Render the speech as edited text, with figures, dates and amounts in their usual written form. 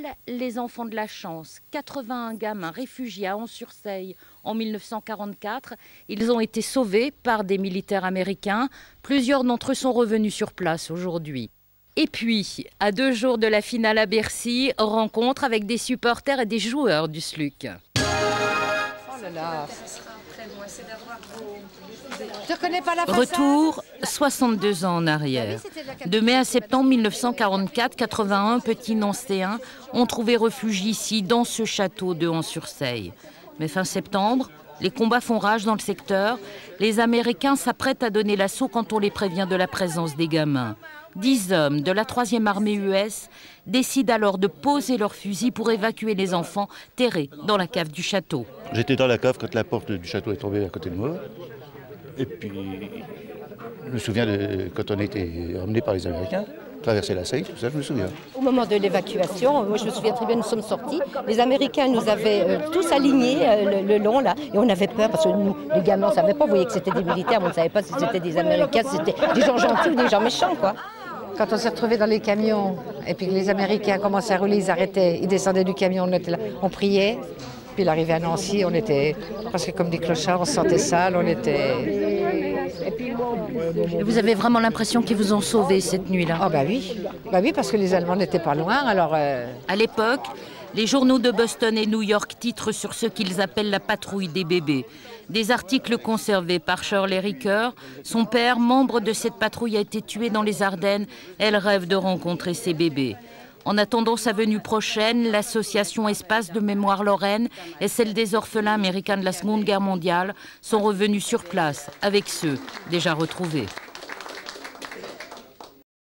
s'appelle Les Enfants de la Chance. 81 gamins réfugiés à Ans-sur-Seille en 1944. Ils ont été sauvés par des militaires américains. Plusieurs d'entre eux sont revenus sur place aujourd'hui. Et puis, à 2 jours de la finale à Bercy, rencontre avec des supporters et des joueurs du SLUC. Oh là là. Je connais pas la façade. Retour 62 ans en arrière. De mai à septembre 1944, 81 petits Nancéens ont trouvé refuge ici, dans ce château de Ans-sur-Seille. Mais fin septembre, les combats font rage dans le secteur. Les Américains s'apprêtent à donner l'assaut quand on les prévient de la présence des gamins. 10 hommes de la 3e armée US décident alors de poser leurs fusils pour évacuer les enfants terrés dans la cave du château. J'étais dans la cave quand la porte du château est tombée à côté de moi. Et puis, je me souviens de quand on a été emmenés par les Américains, traverser la Seille, tout ça, je me souviens. Au moment de l'évacuation, moi je me souviens très bien, nous sommes sortis. Les Américains nous avaient tous alignés le long là, et on avait peur parce que nous, les gamins, on ne savait pas, vous voyez que c'était des militaires, on ne savait pas si c'était des Américains, si c'était des gens gentils ou des gens méchants, quoi. Quand on s'est retrouvés dans les camions, et puis les Américains commençaient à rouler, ils arrêtaient, ils descendaient du camion, on était là, on priait. Puis l'arrivée à Nancy, on était presque comme des clochards, on se sentait sale, on était... Et vous avez vraiment l'impression qu'ils vous ont sauvés cette nuit-là? Ah bah oui, parce que les Allemands n'étaient pas loin, alors... À l'époque, les journaux de Boston et New York titrent sur ce qu'ils appellent la patrouille des bébés. Des articles conservés par Shirley Ricker. Son père, membre de cette patrouille, a été tué dans les Ardennes. Elle rêve de rencontrer ses bébés. En attendant sa venue prochaine, l'association Espace de Mémoire Lorraine et celle des orphelins américains de la Seconde Guerre mondiale sont revenus sur place avec ceux déjà retrouvés.